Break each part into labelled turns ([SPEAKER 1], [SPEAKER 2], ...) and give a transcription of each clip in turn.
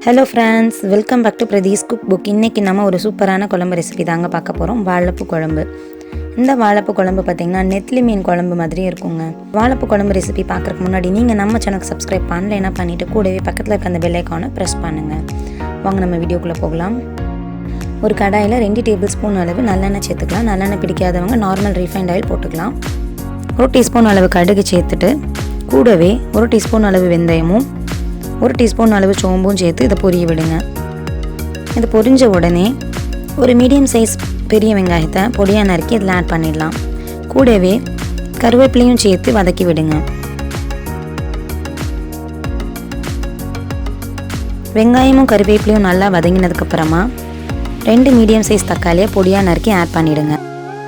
[SPEAKER 1] Hello friends, welcome back to Pradhi's cookbook. இன்னைக்கு நம்ம ஒரு சூப்பரான குழம்பு ரெசிபி தாங்க பார்க்க போறோம். வாழைப்பூ குழம்பு. இந்த வாழைப்பூ குழம்பு பாத்தீங்கன்னா நெத்திலி மீன் குழம்பு மாதிரி இருக்குங்க. வாழைப்பூ குழம்பு ரெசிபி பார்க்கறதுக்கு முன்னாடி நீங்க நம்ம சேனலுக்கு Subscribe பண்ணலைனா பண்ணிட்டு கூடவே பக்கத்துல இருக்க அந்த bell icon-ஐ press பண்ணுங்க. வாங்க நம்ம வீடியோக்குள்ள போகலாம். ஒரு கடாயில 2 டேபிள்ஸ்பூன் அளவு நல்லெண்ணெய் சேர்த்துக்கலாம். நல்லெண்ணெய் பிடிக்காதவங்க நார்மல் ரீஃபைண்ட் ஆயில் போட்டுக்கலாம். 1 டீஸ்பூன் அளவு கடுகு சேர்த்துட்டு கூடவே 1 டீஸ்பூன் அளவு வெந்தயமும் 1 டீஸ்பூன் அளவு சோம்பும் சேர்த்து இதை பொரிய விடுங்க. இது பொரிஞ்ச உடனே ஒரு மீடியம் சைஸ் பெரிய வெங்காயத்தை பொடியாக நறுக்கி இதில் ஆட் பண்ணிடலாம். கூடவே கருவேப்பிலையும் சேர்த்து வதக்கி விடுங்க. வெங்காயமும் கருவேப்பிலையும் நல்லா வதங்கினதுக்கப்புறமா 2 மீடியம் சைஸ் தக்காளியை பொடியாக நறுக்கி ஆட் பண்ணிவிடுங்க.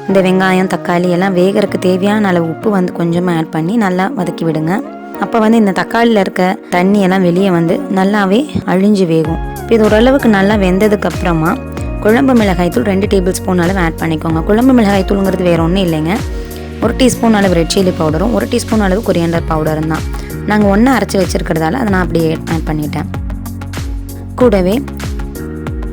[SPEAKER 1] இந்த வெங்காயம் தக்காளி எல்லாம் வேகிறதுக்கு தேவையான அளவு உப்பு வந்து கொஞ்சமாக ஆட் பண்ணி நல்லா வதக்கி விடுங்க. அப்போ வந்து இந்த தக்காளியில் இருக்க தண்ணியெல்லாம் வெளியே வந்து நல்லாவே அழிஞ்சு வேகும். இப்போ இது ஓரளவுக்கு நல்லா வெந்ததுக்கப்புறமா குழம்பு மிளகாய்த்தூள் 2 டேபிள் ஸ்பூன் அளவு ஆட் பண்ணிக்கோங்க. குழம்பு மிளகாய்த்தூளுங்கிறது வேறு ஒன்றும் இல்லைங்க. 1 டீஸ்பூன் அளவு ரெட் சில்லி பவுடரும் 1 டீஸ்பூன் அளவு கொரியாண்டர் பவுடரும் தான். நாங்கள் ஒன்றா அரைச்சி வச்சுருக்கிறதால அதை நான் அப்படியே ஆட் பண்ணிட்டேன். கூடவே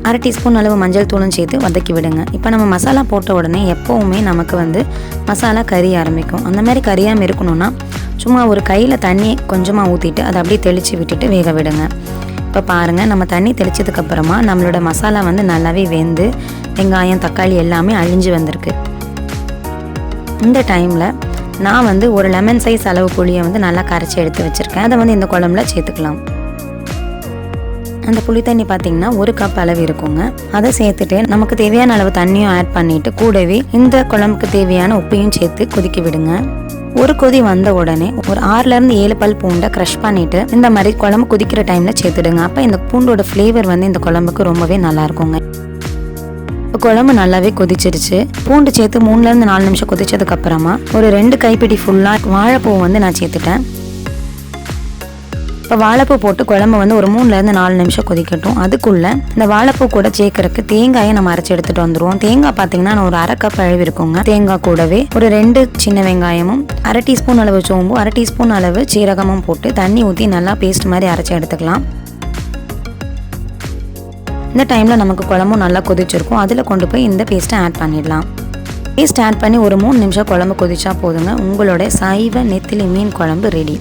[SPEAKER 1] 1/2 டீஸ்பூன் அளவு மஞ்சள் தூளும் சேர்த்து வதக்கி விடுங்க. இப்போ நம்ம மசாலா போட்ட உடனே எப்போவுமே நமக்கு வந்து மசாலா கறி ஆரம்பிக்கும். அந்த மாதிரி கறியாமல் இருக்கணும்னா சும்மா ஒரு கையில் தண்ணி கொஞ்சமாக ஊற்றிட்டு அதை அப்படியே தெளித்து விட்டுட்டு வேக விடுங்க. இப்போ பாருங்கள், நம்ம தண்ணி தெளித்ததுக்கப்புறமா நம்மளோட மசாலா வந்து நல்லாவே வெந்து வெங்காயம் தக்காளி எல்லாமே அழிஞ்சு வந்திருக்கு. இந்த டைமில் நான் வந்து ஒரு லெமன் சைஸ் அளவு புளியை வந்து நல்லா கரைச்சி எடுத்து வச்சுருக்கேன். அதை வந்து இந்த குழம்புல சேர்த்துக்கலாம். அந்த புளி தண்ணி பார்த்திங்கன்னா 1 கப் அளவு இருக்குங்க. அதை சேர்த்துட்டு நமக்கு தேவையான அளவு தண்ணியும் ஆட் பண்ணிவிட்டு கூடவே இந்த குழம்புக்கு தேவையான உப்பையும் சேர்த்து கொதிக்க விடுங்க. ஒரு கொதி வந்த உடனே ஒரு 6லேருந்து 7 பல் பூண்டை க்ரஷ் பண்ணிவிட்டு இந்த மாதிரி குழம்பு கொதிக்கிற டைமில் சேர்த்துடுங்க. அப்போ இந்த பூண்டோட ஃப்ளேவர் வந்து இந்த குழம்புக்கு ரொம்பவே நல்லா இருக்குங்க. இப்போ குழம்பு நல்லாவே கொதிச்சிருச்சு. பூண்டு சேர்த்து 3லேருந்து 4 நிமிஷம் கொதிச்சதுக்கப்புறமா ஒரு 2 கைப்பிடி ஃபுல்லாக வாழைப்பூ வந்து நான் சேர்த்துட்டேன். இப்போ வாழைப்பூ போட்டு குழம்பு வந்து ஒரு 3லேருந்து 4 நிமிஷம் கொதிக்கட்டும். அதுக்குள்ளே இந்த வாழைப்பூ கூட சேர்க்கறதுக்கு தேங்காயை நம்ம அரைச்சி எடுத்துகிட்டு வந்துடுவோம். தேங்காய் பார்த்தீங்கன்னா நான் ஒரு 1/2 கப் அளவு இருக்குங்க. தேங்காய் கூடவே ஒரு 2 சின்ன வெங்காயமும் 1/2 டீஸ்பூன் அளவு சோம்பு 1/2 டீஸ்பூன் அளவு சீரகமும் போட்டு தண்ணி ஊற்றி நல்லா பேஸ்ட் மாதிரி அரைச்சி எடுத்துக்கலாம். இந்த டைமில் நமக்கு குழம்பும் நல்லா கொதிச்சிருக்கும். அதில் கொண்டு போய் இந்த பேஸ்ட்டை ஆட் பண்ணிடலாம். பேஸ்ட் ஆட் பண்ணி ஒரு 3 நிமிஷம் குழம்பு கொதிச்சா போதுங்க. உங்களோட சைவ நெத்திலி மீன் குழம்பு ரெடி.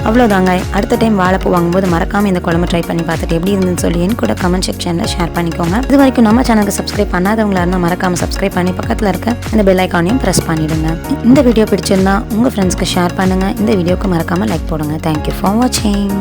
[SPEAKER 1] அவ்வளோதாங்க. அடுத்த டைம் வாழைப்பூ வாங்கும்போது மறக்காமல் இந்த குழம்பு ட்ரை பண்ணி பார்த்துட்டு எப்படி இருந்துன்னு சொல்லி என் கூட கமெண்ட் செக்ஷனில் ஷேர் பண்ணிக்கோங்க. இது வரைக்கும் நம்ம சேனலுக்கு சப்ஸ்கிரைப் பண்ணாதவங்களா இருந்தால் மறக்காமல் சப்ஸ்கிரைப் பண்ணி பக்கத்தில் இருக்க இந்த பெல் ஐக்கானையும் ப்ரெஸ் பண்ணிவிடுங்க. இந்த வீடியோ பிடிச்சிருந்தா உங்கள் ஃப்ரெண்ட்ஸ்க்கு ஷேர் பண்ணுங்கள். இந்த வீடியோக்கு மறக்காமல் லைக் போடுங்க. தேங்க்யூ ஃபார் வாட்சிங்.